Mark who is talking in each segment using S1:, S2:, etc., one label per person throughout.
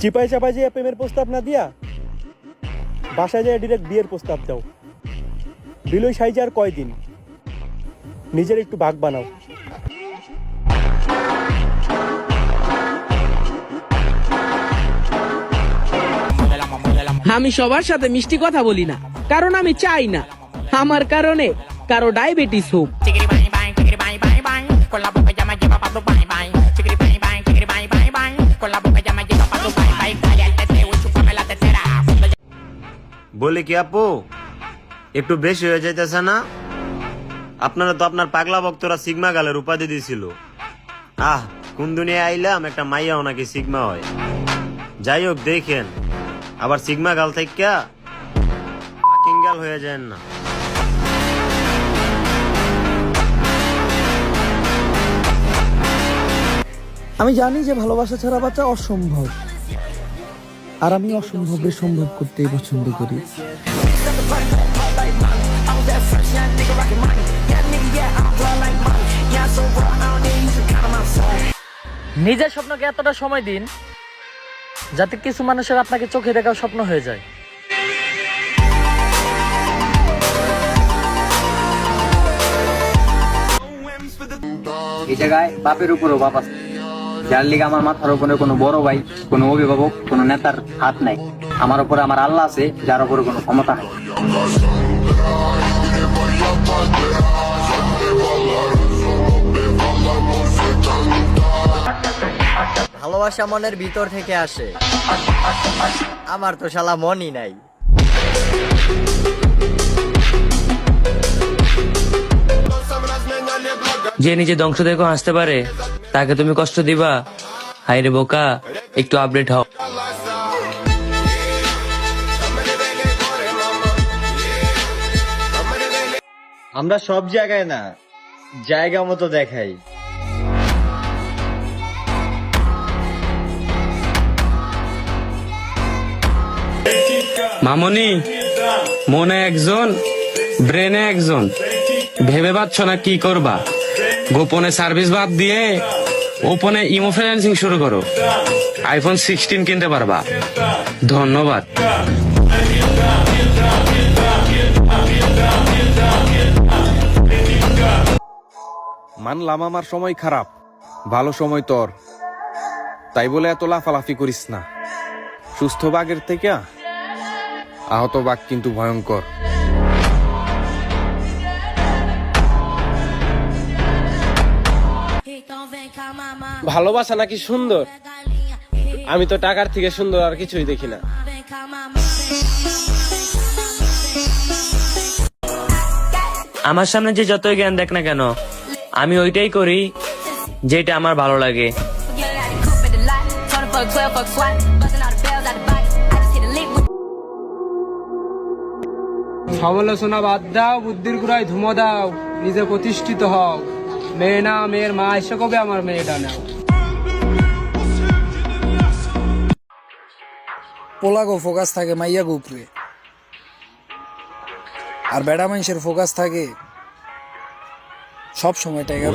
S1: চিপাই চাপাই যে প্রেমের প্রস্তাব না দিয়া বাসায় যায় ডিরেক্ট বিয়ের প্রস্তাব দাও। বিলই সাইজে আর কয়দিন, নিজের একটু ভাগ বানাও।
S2: আমি সবার সাথে মিষ্টি কথা বলি না, কারণ আমি চাই না আমার কারণে কারো ডায়াবেটিস হোক।
S3: বলি কি আপু, একটু বেশি হয়ে যাইতেছে না? আপনারা তো আপনার পাগলা ভক্তরা সিগমা গালের উপাধি দিয়েছিল। কোন দুনিয়ায় আইলাম, একটা মাইয়াও নাকি সিগমা হয়। যাই হোক, দেখেন আবার সিগমা গাল থেকে গাল হয়ে যায় না।
S4: আমি জানি যে ভালোবাসা ছাড়া বাঁচা অসম্ভব, আর আমি অসম্ভবকে সম্ভব করতেই পছন্দ করি।
S5: নিজের স্বপ্নকে এতটা সময় দিন যাতে কিছু মানুষের আপনাকে চোখে দেখাও স্বপ্ন হয়ে যায়।
S6: এই জায়গায় বাপের উপরও বাপ আছে, যার লিগে আমার মাথার উপরে কোনো বড় ভাই, কোনো অভিভাবক, কোনো নেতার হাত নাই। আমার উপরে আমার আল্লাহ আছে, যার উপরে কোনো ক্ষমতা নেই।
S7: ভালোবাসা মনের ভিতর থেকে আসে, আমার তো শালা মনই নাই।
S8: যে নিজে ধ্বংস দেখো হাসতে পারে, তাকে তুমি কষ্ট দিবা? হাইরে বোকা, একটু আপডেট হও।
S7: আমরা সব জায়গায় না, জায়গা মতো দেখাই।
S8: মামনি, মনে একজন, ব্রেনে একজন। ভেবে পাচ্ছ না কি করবা? গোপনে সার্ভিস বাদ দিয়ে ওপনে ইমো ফাইন্যান্সিং শুরু করো, আইফোন 16 কিনতে পারবা। ধন্যবাদ।
S9: মানলাম আমার সময় খারাপ, ভালো সময় তোর, তাই বলে এত লাফালাফি করিস না। সুস্থ বাঘের থেকে আহত বাঘ কিন্তু ভয়ঙ্কর।
S1: ভালোবাসা নাকি সুন্দর? আমি তো টাকার থেকে সুন্দর আর কিছুই দেখি না।
S8: আমার সামনে যে যতই জ্ঞান দেখ না কেন, আমি ওইটাই করি যেটা আমার ভালো লাগে।
S2: সমালোচনা বাদ দাও, বুদ্ধির গুড়ায় ধুমো দাও, নিজে প্রতিষ্ঠিত হও। মেয়ে না, মেয়ের মা এসে কবে আমার মেয়েটা নাও।
S4: পোলাগো ফোকাস থাকে মাইয়া উপরে, আর বেড়া মানুষের ফোকাস থাকে সব সময় টাইগার।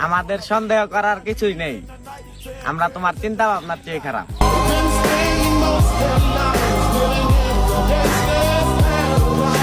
S7: আমাদের সন্দেহ করার কিছুই নেই, আমরা তোমার চিন্তা ভাবনার চেয়ে খারাপ।